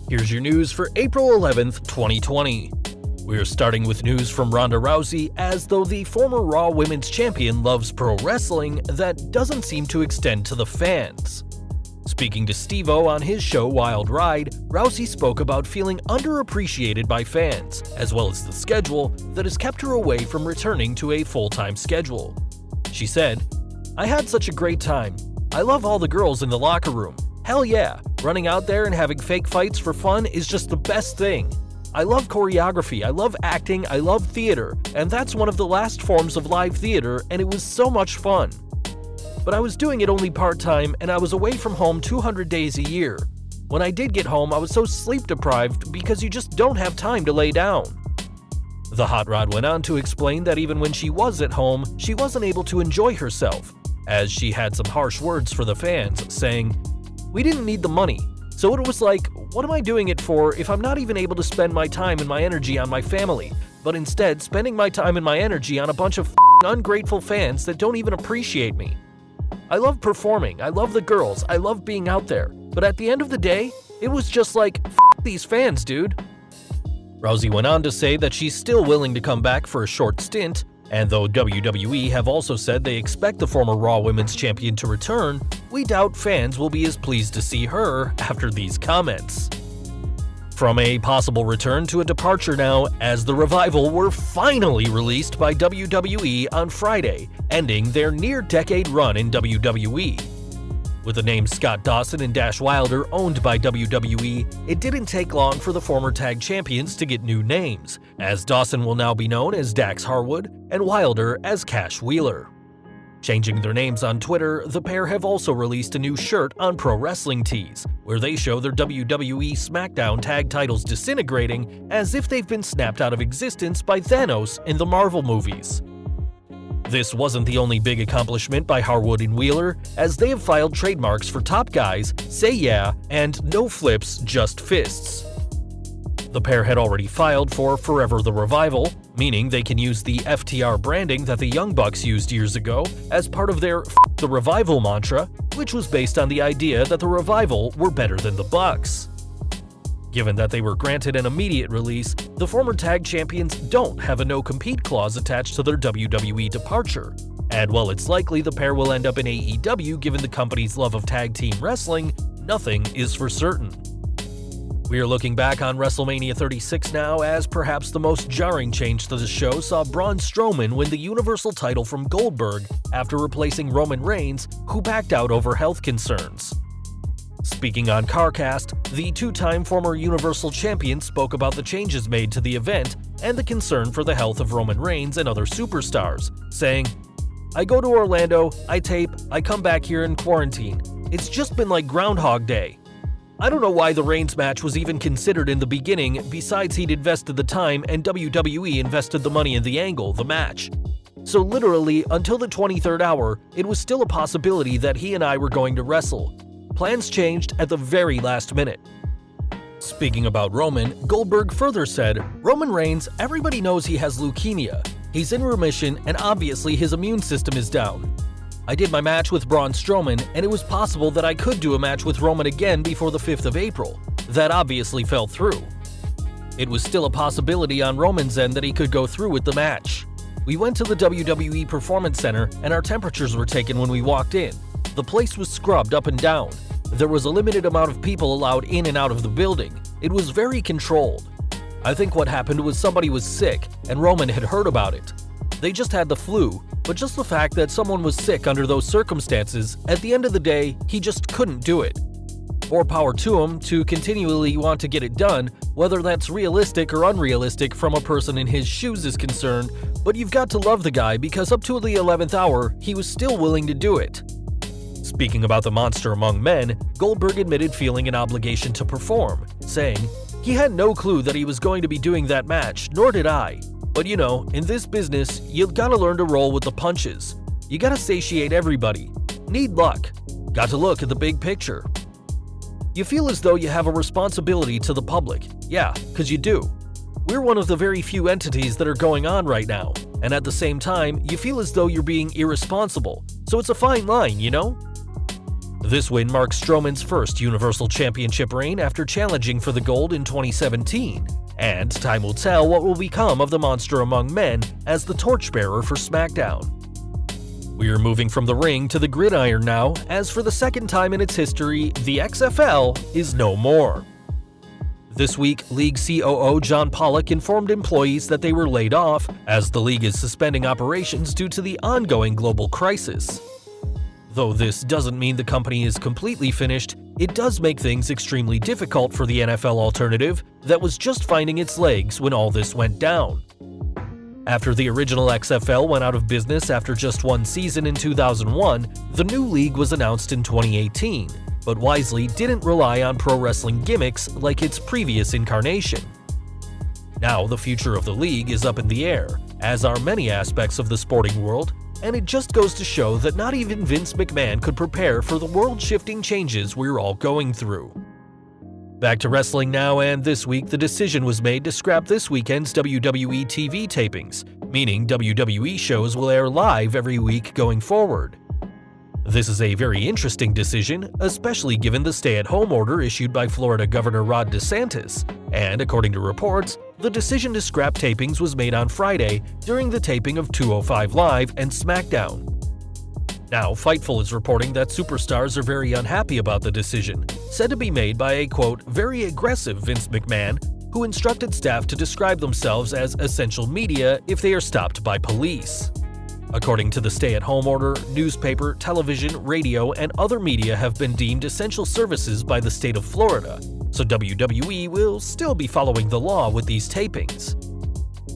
Here's your news for April 11th, 2020. We're starting with news from Ronda Rousey, as though the former Raw Women's Champion loves pro wrestling, that doesn't seem to extend to the fans. Speaking to Steve-O on his show Wild Ride, Rousey spoke about feeling underappreciated by fans, as well as the schedule that has kept her away from returning to a full-time schedule. She said, "I had such a great time. I love all the girls in the locker room. Hell yeah, running out there and having fake fights for fun is just the best thing. I love choreography, I love acting, I love theater, and that's one of the last forms of live theater, and it was so much fun. But I was doing it only part-time, and I was away from home 200 days a year. When I did get home, I was so sleep-deprived because you just don't have time to lay down." The Hot Rod went on to explain that even when she was at home, she wasn't able to enjoy herself, as she had some harsh words for the fans, saying, "We didn't need the money, so it was like, what am I doing it for if I'm not even able to spend my time and my energy on my family, but instead spending my time and my energy on a bunch of ungrateful fans that don't even appreciate me? I love performing, I love the girls, I love being out there, but at the end of the day, it was just like, these fans, dude." Rousey went on to say that she's still willing to come back for a short stint, and though WWE have also said they expect the former Raw Women's Champion to return, we doubt fans will be as pleased to see her after these comments. From a possible return to a departure now, as The Revival were finally released by WWE on Friday, ending their near-decade run in WWE. With the names Scott Dawson and Dash Wilder owned by WWE, it didn't take long for the former tag champions to get new names, as Dawson will now be known as Dax Harwood and Wilder as Cash Wheeler. Changing their names on Twitter, the pair have also released a new shirt on Pro Wrestling Tees, where they show their WWE Smackdown tag titles disintegrating as if they've been snapped out of existence by Thanos in the Marvel movies. This wasn't the only big accomplishment by Harwood and Wheeler, as they have filed trademarks for Top Guys, Say Yeah, and No Flips, Just Fists. The pair had already filed for Forever the Revival, meaning they can use the FTR branding that the Young Bucks used years ago as part of their F the Revival mantra, which was based on the idea that the Revival were better than the Bucks. Given that they were granted an immediate release, the former tag champions don't have a no-compete clause attached to their WWE departure, and while it's likely the pair will end up in AEW given the company's love of tag team wrestling, nothing is for certain. We are looking back on Wrestlemania 36 now, as perhaps the most jarring change to the show saw Braun Strowman win the Universal title from Goldberg after replacing Roman Reigns, who backed out over health concerns. Speaking on CarCast, the two-time former Universal Champion spoke about the changes made to the event and the concern for the health of Roman Reigns and other superstars, saying, "I go to Orlando, I tape, I come back here in quarantine. It's just been like Groundhog Day. I don't know why the Reigns match was even considered in the beginning, besides he'd invested the time and WWE invested the money in the angle, the match. So literally, until the 23rd hour, it was still a possibility that he and I were going to wrestle. Plans changed at the very last minute." Speaking about Roman, Goldberg further said, "Roman Reigns, everybody knows he has leukemia. He's in remission and obviously his immune system is down. I did my match with Braun Strowman, and it was possible that I could do a match with Roman again before the 5th of April. That obviously fell through. It was still a possibility on Roman's end that he could go through with the match. We went to the WWE Performance Center, and our temperatures were taken when we walked in. The place was scrubbed up and down. There was a limited amount of people allowed in and out of the building. It was very controlled. I think what happened was somebody was sick, and Roman had heard about it. They just had the flu, but just the fact that someone was sick under those circumstances, at the end of the day, he just couldn't do it. More power to him to continually want to get it done, whether that's realistic or unrealistic from a person in his shoes is concerned, but you've got to love the guy because up to the 11th hour, he was still willing to do it." Speaking about the monster among men, Goldberg admitted feeling an obligation to perform, saying, "He had no clue that he was going to be doing that match, nor did I. But you know, in this business, you've got to learn to roll with the punches. You got to satiate everybody. Need luck. Got to look at the big picture. You feel as though you have a responsibility to the public. Yeah, because you do. We're one of the very few entities that are going on right now, and at the same time, you feel as though you're being irresponsible, so it's a fine line, you know?" This win marks Strowman's first Universal Championship reign after challenging for the gold in 2017, and time will tell what will become of the monster among men as the torchbearer for SmackDown. We are moving from the ring to the gridiron now, as for the second time in its history, the XFL is no more. This week, League COO John Pollock informed employees that they were laid off as the league is suspending operations due to the ongoing global crisis. Though this doesn't mean the company is completely finished, it does make things extremely difficult for the NFL alternative that was just finding its legs when all this went down. After the original XFL went out of business after just one season in 2001, the new league was announced in 2018, but wisely didn't rely on pro wrestling gimmicks like its previous incarnation. Now the future of the league is up in the air, as are many aspects of the sporting world, and it just goes to show that not even Vince McMahon could prepare for the world-shifting changes we're all going through. Back to wrestling now, and this week the decision was made to scrap this weekend's WWE TV tapings, meaning WWE shows will air live every week going forward. This is a very interesting decision, especially given the stay-at-home order issued by Florida Governor Ron DeSantis, and according to reports, the decision to scrap tapings was made on Friday during the taping of 205 Live and SmackDown. Now, Fightful is reporting that superstars are very unhappy about the decision, said to be made by a, quote, very aggressive Vince McMahon, who instructed staff to describe themselves as essential media if they are stopped by police. According to the stay-at-home order, newspaper, television, radio, and other media have been deemed essential services by the state of Florida, so WWE will still be following the law with these tapings.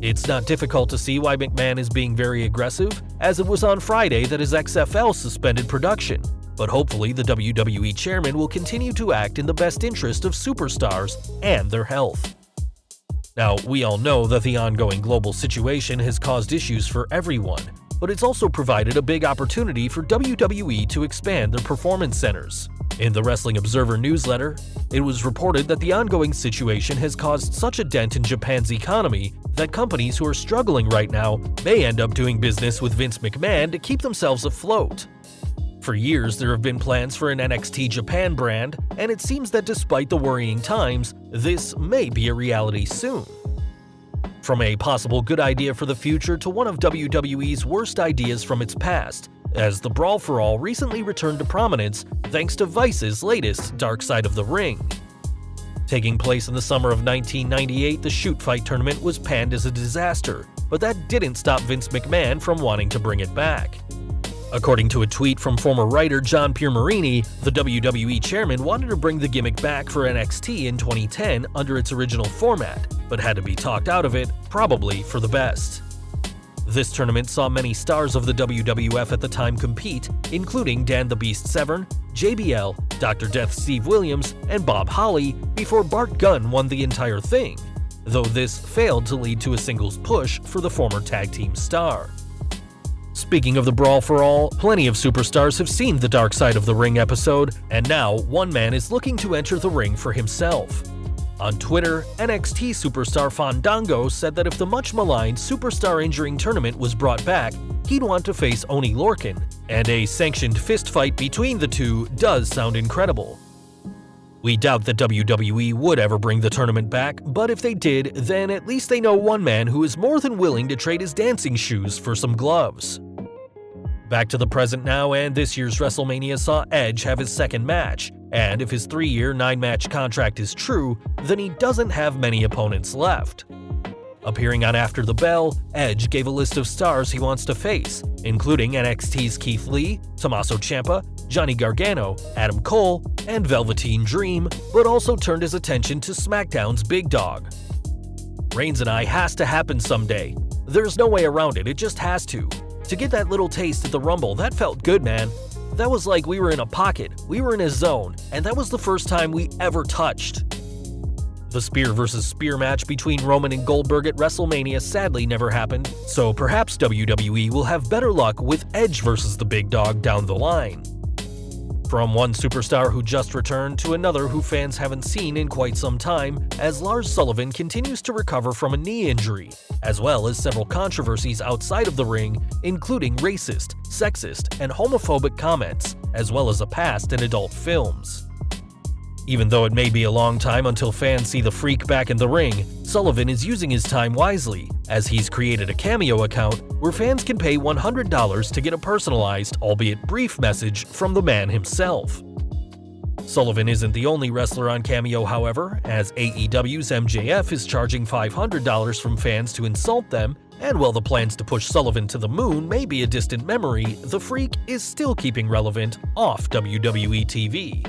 It's not difficult to see why McMahon is being very aggressive, as it was on Friday that his XFL suspended production, but hopefully the WWE chairman will continue to act in the best interest of superstars and their health. Now, we all know that the ongoing global situation has caused issues for everyone, but it's also provided a big opportunity for WWE to expand their performance centers. In the Wrestling Observer newsletter, it was reported that the ongoing situation has caused such a dent in Japan's economy that companies who are struggling right now may end up doing business with Vince McMahon to keep themselves afloat. For years, there have been plans for an NXT Japan brand, and it seems that despite the worrying times, this may be a reality soon. From a possible good idea for the future to one of WWE's worst ideas from its past, as the Brawl for All recently returned to prominence thanks to Vice's latest Dark Side of the Ring. Taking place in the summer of 1998, the Shoot Fight tournament was panned as a disaster, but that didn't stop Vince McMahon from wanting to bring it back. According to a tweet from former writer John Piermarini, the WWE chairman wanted to bring the gimmick back for NXT in 2010 under its original format, but had to be talked out of it, probably for the best. This tournament saw many stars of the WWF at the time compete, including Dan the Beast Severn, JBL, Dr. Death Steve Williams, and Bob Holly, before Bart Gunn won the entire thing, though this failed to lead to a singles push for the former tag team star. Speaking of the Brawl for All, plenty of superstars have seen the Dark Side of the Ring episode, and now one man is looking to enter the ring for himself. On Twitter, NXT superstar Fandango said that if the much-maligned Superstar Injuring Tournament was brought back, he'd want to face Oney Lorcan, and a sanctioned fistfight between the two does sound incredible. We doubt that WWE would ever bring the tournament back, but if they did, then at least they know one man who is more than willing to trade his dancing shoes for some gloves. Back to the present now, and this year's WrestleMania saw Edge have his second match, and if his 3-year, 9-match contract is true, then he doesn't have many opponents left. Appearing on After the Bell, Edge gave a list of stars he wants to face, including NXT's Keith Lee, Tommaso Ciampa, Johnny Gargano, Adam Cole, and Velveteen Dream, but also turned his attention to SmackDown's Big Dog. Reigns and I has to happen someday. There's no way around it, it just has to. To get that little taste at the Rumble, that felt good, man. That was like we were in a pocket, we were in a zone, and that was the first time we ever touched. The Spear vs. Spear match between Roman and Goldberg at WrestleMania sadly never happened, so perhaps WWE will have better luck with Edge vs. the Big Dog down the line. From one superstar who just returned to another who fans haven't seen in quite some time, as Lars Sullivan continues to recover from a knee injury, as well as several controversies outside of the ring, including racist, sexist, and homophobic comments, as well as a past in adult films. Even though it may be a long time until fans see the Freak back in the ring, Sullivan is using his time wisely, as he's created a Cameo account where fans can pay $100 to get a personalized, albeit brief, message from the man himself. Sullivan isn't the only wrestler on Cameo, however, as AEW's MJF is charging $500 from fans to insult them, and while the plans to push Sullivan to the moon may be a distant memory, the Freak is still keeping relevant off WWE TV.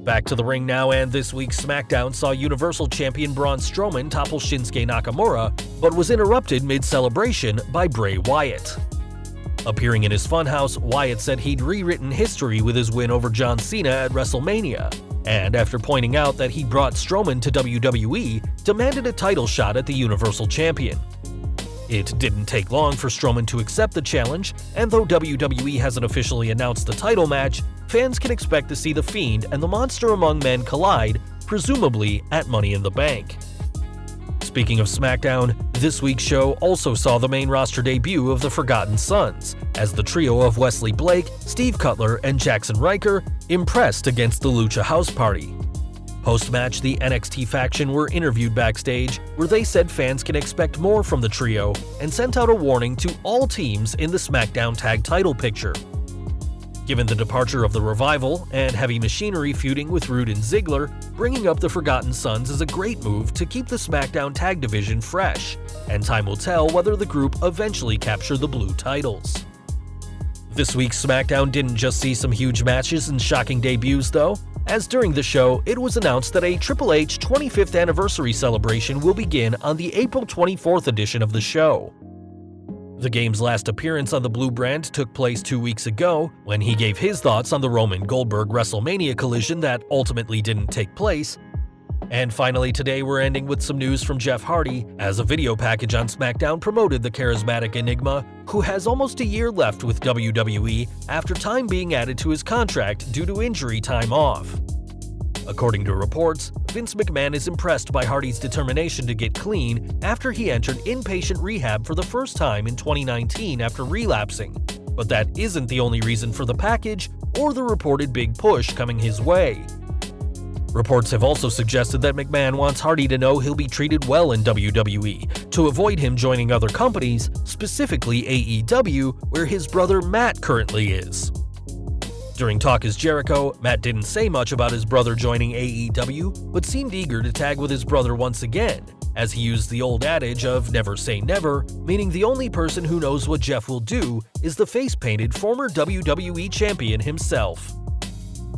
Back to the ring now, and this week's SmackDown saw Universal Champion Braun Strowman topple Shinsuke Nakamura, but was interrupted mid-celebration by Bray Wyatt. Appearing in his funhouse, Wyatt said he'd rewritten history with his win over John Cena at WrestleMania, and after pointing out that he brought Strowman to WWE, demanded a title shot at the Universal Champion. It didn't take long for Strowman to accept the challenge, and though WWE hasn't officially announced the title match, fans can expect to see The Fiend and the Monster Among Men collide, presumably at Money in the Bank. Speaking of SmackDown, this week's show also saw the main roster debut of the Forgotten Sons, as the trio of Wesley Blake, Steve Cutler, and Jackson Ryker impressed against the Lucha House Party. Post-match, the NXT faction were interviewed backstage, where they said fans can expect more from the trio and sent out a warning to all teams in the SmackDown tag title picture. Given the departure of the Revival and Heavy Machinery feuding with Rude and Ziggler, bringing up the Forgotten Sons is a great move to keep the SmackDown tag division fresh, and time will tell whether the group eventually capture the blue titles. This week's SmackDown didn't just see some huge matches and shocking debuts though, as during the show, it was announced that a Triple H 25th anniversary celebration will begin on the April 24th edition of the show. The game's last appearance on the blue brand took place 2 weeks ago, when he gave his thoughts on the Roman-Goldberg Wrestlemania collision that ultimately didn't take place. And finally today we're ending with some news from Jeff Hardy, as a video package on SmackDown promoted the charismatic Enigma, who has almost a year left with WWE after time being added to his contract due to injury time off. According to reports, Vince McMahon is impressed by Hardy's determination to get clean after he entered inpatient rehab for the first time in 2019 after relapsing, but that isn't the only reason for the package or the reported big push coming his way. Reports have also suggested that McMahon wants Hardy to know he'll be treated well in WWE, to avoid him joining other companies, specifically AEW, where his brother Matt currently is. During Talk is Jericho, Matt didn't say much about his brother joining AEW, but seemed eager to tag with his brother once again, as he used the old adage of never say never, meaning the only person who knows what Jeff will do is the face-painted former WWE champion himself.